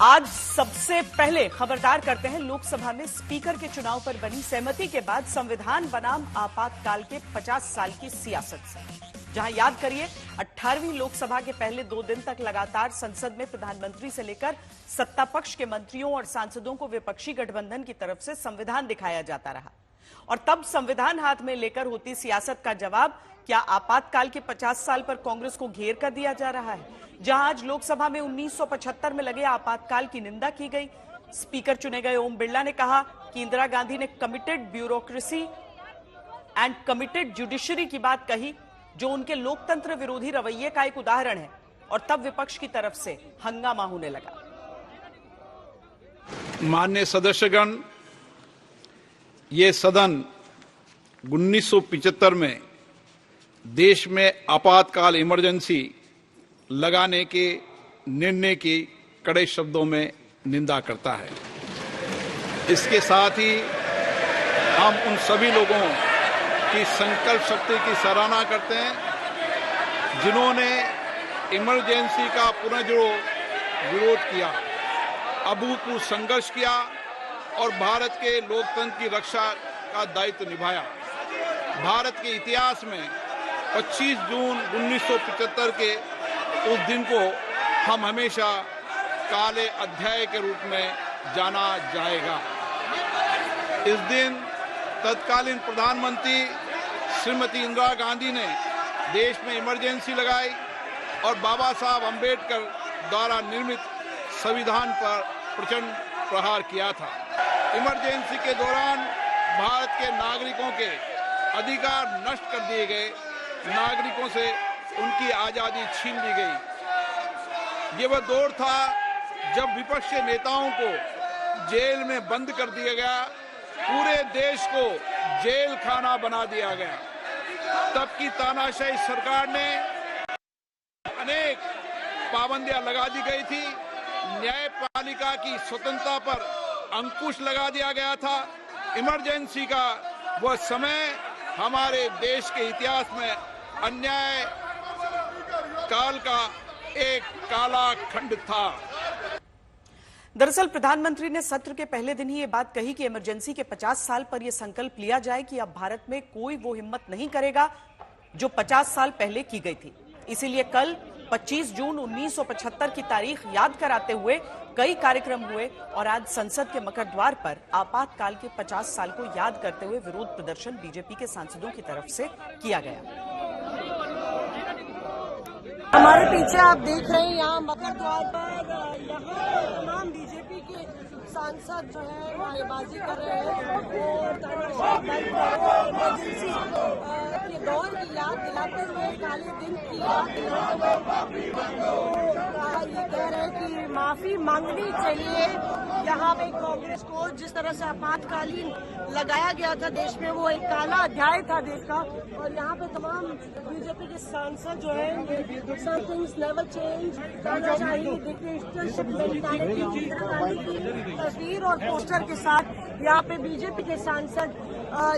आज सबसे पहले खबरदार करते हैं लोकसभा में स्पीकर के चुनाव पर बनी सहमति के बाद संविधान बनाम आपातकाल के 50 साल की सियासत से, जहां याद करिए 18वीं लोकसभा के पहले 2 दिन तक लगातार संसद में प्रधानमंत्री से लेकर सत्ता पक्ष के मंत्रियों और सांसदों को विपक्षी गठबंधन की तरफ से संविधान दिखाया जाता रहा और तब संविधान हाथ में लेकर होती सियासत का जवाब क्या आपातकाल के 50 साल पर कांग्रेस को घेर कर दिया जा रहा है। जहां आज लोकसभा में 1975 में लगे आपातकाल की निंदा की गई। स्पीकर चुने गए ओम बिरला ने कहा कि इंदिरा गांधी ने committed bureaucracy and committed judiciary की बात कही, जो उनके लोकतंत्र विरोधी रवैये का एक उदाहरण है, और तब विपक्ष की तरफ से हंगामा होने लगा। माननीय सदस्यगण, ये सदन 1975 में देश में आपातकाल इमरजेंसी लगाने के निर्णय की कड़े शब्दों में निंदा करता है। इसके साथ ही हम उन सभी लोगों की संकल्प शक्ति की सराहना करते हैं जिन्होंने इमरजेंसी का पुनर्जुड़ो विरोध किया, अभूतपूर्व संघर्ष किया और भारत के लोकतंत्र की रक्षा का दायित्व निभाया। भारत के इतिहास में 25 जून 1975 के उस दिन को हम हमेशा काले अध्याय के रूप में जाना जाएगा। इस दिन तत्कालीन प्रधानमंत्री श्रीमती इंदिरा गांधी ने देश में इमरजेंसी लगाई और बाबा साहब अंबेडकर द्वारा निर्मित संविधान पर प्रचंड प्रहार किया था। इमरजेंसी के दौरान भारत के नागरिकों के अधिकार नष्ट कर दिए गए, नागरिकों से उनकी आजादी छीन ली गई। ये वह दौर था जब विपक्षी नेताओं को जेल में बंद कर दिया गया, पूरे देश को जेल खाना बना दिया गया। तब की तानाशाही सरकार ने अनेक पाबंदियां लगा दी गई थी, न्यायपालिका की स्वतंत्रता पर अंकुश लगा दिया गया था। इमरजेंसी का वह समय हमारे देश के इतिहास में अन्याय काल का एक काला खंड था। दरअसल प्रधानमंत्री ने सत्र के पहले दिन ही ये बात कही कि इमरजेंसी के 50 साल पर यह संकल्प लिया जाए कि अब भारत में कोई वो हिम्मत नहीं करेगा जो 50 साल पहले की गई थी। इसीलिए कल 25 जून 1975 की तारीख याद कराते हुए कई कार्यक्रम हुए और आज संसद के मकर द्वार पर आपातकाल के 50 साल को याद करते हुए विरोध प्रदर्शन बीजेपी के सांसदों की तरफ से किया गया। हमारे पीछे आप देख रहे हैं यहाँ मकर द्वार पर यहाँ तमाम बीजेपी के सांसद जो है नारेबाजी कर रहे हैं और इमरजेंसी के दौर की याद दिलाते हुए, काले दिन की याद दिलाते हुए ये कह रहे हैं कि माफी मांगनी चाहिए। यहाँ पे कांग्रेस को जिस तरह से आपातकालीन लगाया गया था देश में, वो एक काला अध्याय था देश का। और यहाँ पे तमाम बीजेपी के सांसद जो है समथिंग्स नेवर चेंज करना चाहिए, डिक्टेटरशिप मेंटालिटी, तस्वीर और पोस्टर के साथ यहाँ पे बीजेपी के सांसद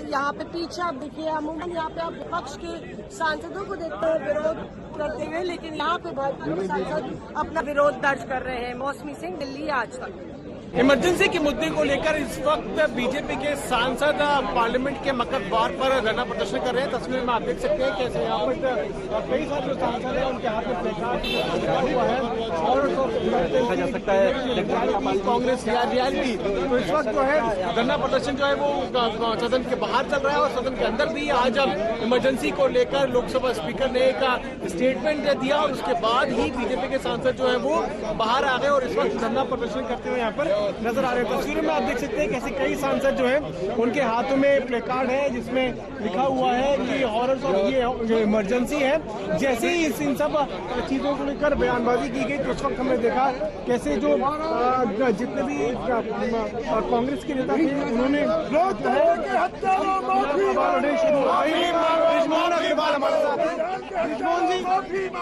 यहाँ पे पीछे आप देखिए, अमूमन यहाँ पे आप विपक्ष के सांसदों को देखते हैं विरोध करते हुए, लेकिन यहाँ पे भाजपा के सांसद अपना विरोध दर्ज कर रहे हैं। मौसमी सिंह, दिल्ली आज तक। इमरजेंसी के मुद्दे को लेकर इस वक्त बीजेपी के सांसद पार्लियामेंट के मकर द्वार पर धरना प्रदर्शन कर रहे हैं। तस्वीर में आप देख सकते हैं कैसे यहाँ पर कई सारे जो सांसद हैं उनके हाथ में प्लेकार्ड लगा हुआ है और देखा जा सकता है कांग्रेस रियलिटी। तो इस वक्त जो है धरना प्रदर्शन जो है वो सदन के बाहर चल रहा है और सदन के अंदर भी आज इमरजेंसी को लेकर लोकसभा स्पीकर ने एक स्टेटमेंट दिया और उसके बाद ही बीजेपी के सांसद जो है वो बाहर आ गए और इस वक्त धरना प्रदर्शन करते हुए यहाँ पर नजर आ रहे हैं। तस्वीर में आप देख सकते हैं कैसे कई सांसद जो है उनके हाथों में प्लेकार्ड है जिसमें लिखा हुआ है कि हॉरर्स ऑफ ये जो इमरजेंसी है। जैसे ही इन सब चीजों को लेकर बयानबाजी की गई तो उस वक्त हमने देखा कैसे जो जितने भी कांग्रेस के नेता थे उन्होंने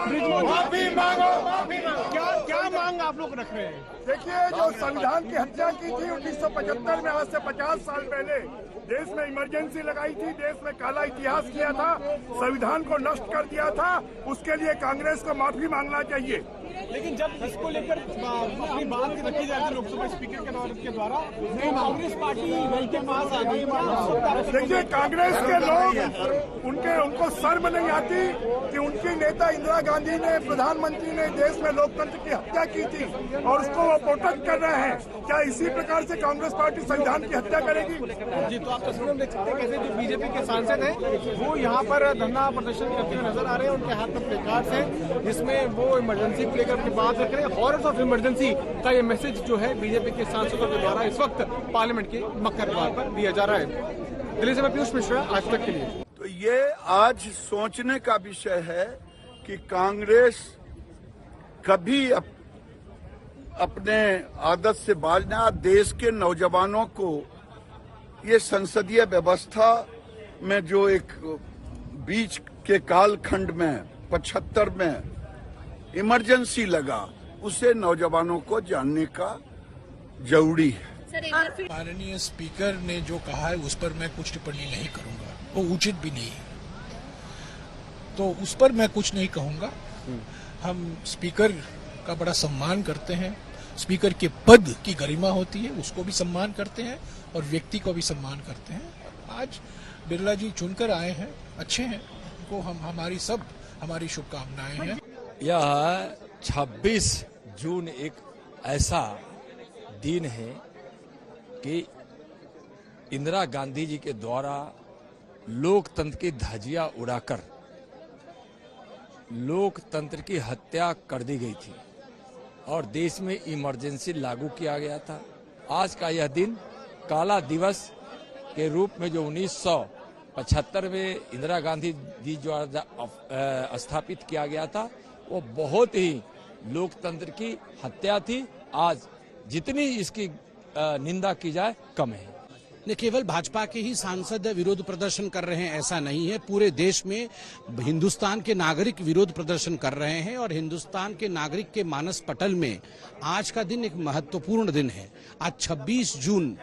ब्रिजमोहन जी क्या क्या मांग आप लोग रख रहे हैं? देखिए, जो संविधान की हत्या की थी 1975 में, आज से 50 साल पहले देश में इमरजेंसी लगाई थी, देश में काला इतिहास किया था, संविधान को नष्ट कर दिया था, उसके लिए कांग्रेस को माफी मांगना चाहिए। लेकिन जब इसको लेकर अपनी बात रखी जाती है लोकसभा स्पीकर के द्वारा, कांग्रेस पार्टी वही के पास आ गई। देखिए, कांग्रेस के लोग उनको शर्म नहीं आती कि उनकी नेता इंदिरा गांधी ने, प्रधानमंत्री ने देश में लोकतंत्र की हत्या की थी और उसको वो प्रोटेक्ट कर रहे हैं। क्या इसी प्रकार से कांग्रेस पार्टी संविधान की हत्या करेगी? जी, तो आप तस्वीर में देख सकते हैं कैसे जो बीजेपी के सांसद हैं वो यहाँ पर धरना प्रदर्शन करते हुए नजर आ रहे हैं। उनके हाथ में प्लेकार्ड्स हैं जिसमें वो इमरजेंसी को लेकर अपनी बात रख रहे हैं। हॉर्स ऑफ इमरजेंसी का ये मैसेज जो है बीजेपी के सांसदों के द्वारा इस वक्त पार्लियामेंट के मक्का द्वार पर दिया जा रहा है। दिल्ली से मैं पीयूष मिश्रा, आज तक के लिए। तो ये आज सोचने का विषय है कि कांग्रेस कभी अपने आदत से बाज ना। देश के नौजवानों को ये संसदीय व्यवस्था में जो एक बीच के कालखंड में 75 में इमरजेंसी लगा, उसे नौजवानों को जानने का जरूरी है। माननीय स्पीकर ने जो कहा है उस पर मैं कुछ टिप्पणी नहीं करूंगा, वो उचित भी नहीं है, तो उस पर मैं कुछ नहीं कहूंगा। हम स्पीकर का बड़ा सम्मान करते हैं, स्पीकर के पद की गरिमा होती है, उसको भी सम्मान करते हैं और व्यक्ति को भी सम्मान करते हैं। आज बिरला जी चुनकर आए हैं, अच्छे हैं, उनको हमारी शुभकामनाएं हैं। यह 26 जून एक ऐसा दिन है कि इंदिरा गांधी जी के द्वारा लोकतंत्र की धज्जियां उड़ाकर लोकतंत्र की हत्या कर दी गई थी और देश में इमरजेंसी लागू किया गया था। आज का यह दिन काला दिवस के रूप में जो 1975 में इंदिरा गांधी जी द्वारा स्थापित किया गया था, वो बहुत ही लोकतंत्र की हत्या थी। आज जितनी इसकी निंदा की जाए कम है। न केवल भाजपा के ही सांसद विरोध प्रदर्शन कर रहे हैं, ऐसा नहीं है। पूरे देश में हिंदुस्तान के नागरिक विरोध प्रदर्शन कर रहे हैं और हिंदुस्तान के नागरिक के मानस पटल में आज का दिन एक महत्वपूर्ण दिन है। आज 26 जून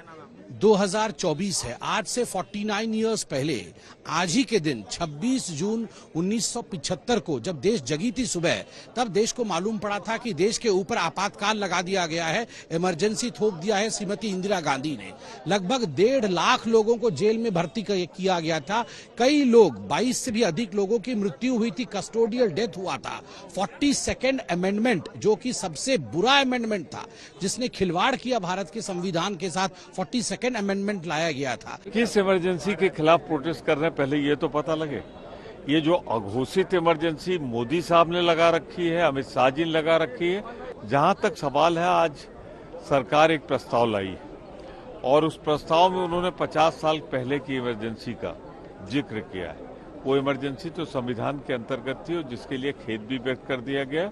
2024 है। आज से 49 इयर्स पहले आज ही के दिन 26 जून 1975 को जब देश जगी थी सुबह, तब देश को मालूम पड़ा था कि देश के ऊपर आपातकाल लगा दिया गया है, इमरजेंसी थोप दिया है श्रीमती इंदिरा गांधी ने। लगभग 1.5 लाख लोगों को जेल में भर्ती किया गया था। कई लोग, 22 से भी अधिक लोगों की मृत्यु हुई थी, कस्टोडियल डेथ हुआ था। 42nd अमेंडमेंट, जो कि सबसे बुरा अमेंडमेंट था, जिसने खिलवाड़ किया भारत के संविधान के साथ, 42nd अमेंडमेंट लाया गया था। किस इमरजेंसी के खिलाफ प्रोटेस्ट कर रहे हैं, पहले ये तो पता लगे। ये जो अघोषित इमरजेंसी मोदी साहब ने लगा रखी है, अमित शाह जी ने लगा रखी है, जहां तक सवाल है, आज सरकार एक प्रस्ताव लाई और उस प्रस्ताव में उन्होंने 50 साल पहले की इमरजेंसी का जिक्र किया है। वो इमरजेंसी तो संविधान के अंतर्गत थी और जिसके लिए खेद भी व्यक्त कर दिया गया।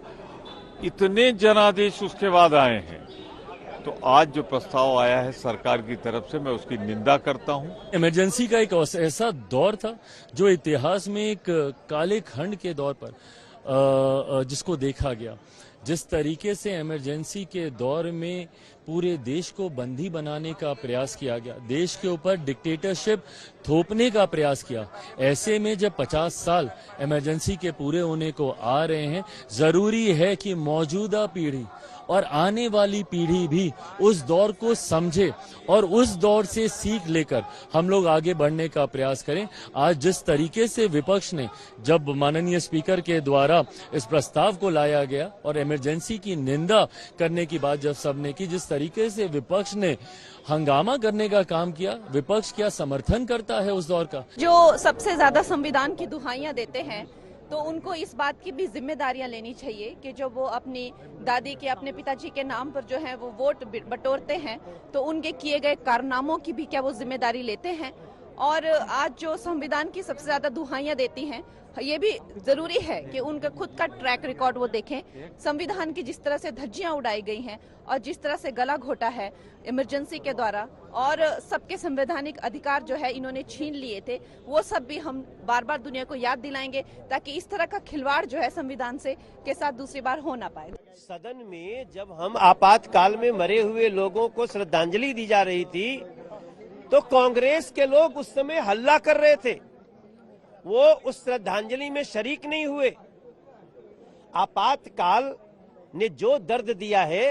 इतने जनादेश उसके बाद आए हैं, तो आज जो प्रस्ताव आया है सरकार की तरफ से, मैं उसकी निंदा करता हूं। इमरजेंसी का एक ऐसा दौर था जो इतिहास में एक काले खंड के दौर पर जिसको देखा गया। जिस तरीके से इमरजेंसी के दौर में पूरे देश को बंदी बनाने का प्रयास किया गया, देश के ऊपर डिक्टेटरशिप थोपने का प्रयास किया, ऐसे में जब 50 साल इमरजेंसी के पूरे होने को आ रहे हैं, जरूरी है कि मौजूदा पीढ़ी और आने वाली पीढ़ी भी उस दौर को समझे और उस दौर से सीख लेकर हम लोग आगे बढ़ने का प्रयास करें। आज जिस तरीके से विपक्ष ने, जब माननीय स्पीकर के द्वारा इस प्रस्ताव को लाया गया और इमरजेंसी की निंदा करने की बात जब सबने की, जिस तरीके से विपक्ष ने हंगामा करने का काम किया, विपक्ष क्या समर्थन करता है उस दौर का? जो सबसे ज्यादा संविधान की दुहाइयां देते हैं, तो उनको इस बात की भी जिम्मेदारियां लेनी चाहिए कि जो वो अपनी दादी के, अपने पिताजी के नाम पर जो है वो वोट बटोरते हैं, तो उनके किए गए कारनामों की भी क्या वो जिम्मेदारी लेते हैं? और आज जो संविधान की सबसे ज्यादा दुहाइयां देती हैं, ये भी जरूरी है कि उनका खुद का ट्रैक रिकॉर्ड वो देखें। संविधान की जिस तरह से धज्जियां उड़ाई गई हैं और जिस तरह से गला घोटा है इमरजेंसी के द्वारा और सबके संवैधानिक अधिकार जो है इन्होंने छीन लिए थे, वो सब भी हम बार बार दुनिया को याद दिलाएंगे ताकि इस तरह का खिलवाड़ जो है संविधान से के साथ दूसरी बार हो ना पाए। सदन में जब हम आपातकाल में मरे हुए लोगों को श्रद्धांजलि दी जा रही थी तो कांग्रेस के लोग उस समय हल्ला कर रहे थे, वो उस श्रद्धांजलि में शरीक नहीं हुए। आपातकाल ने जो दर्द दिया है,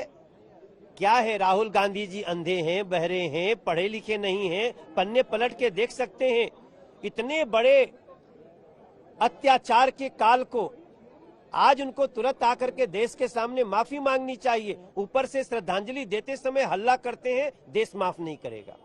क्या है, राहुल गांधी जी अंधे हैं, बहरे हैं, पढ़े लिखे नहीं हैं, पन्ने पलट के देख सकते हैं। इतने बड़े अत्याचार के काल को आज उनको तुरंत आकर के देश के सामने माफी मांगनी चाहिए। ऊपर से श्रद्धांजलि देते समय हल्ला करते हैं, देश माफ नहीं करेगा।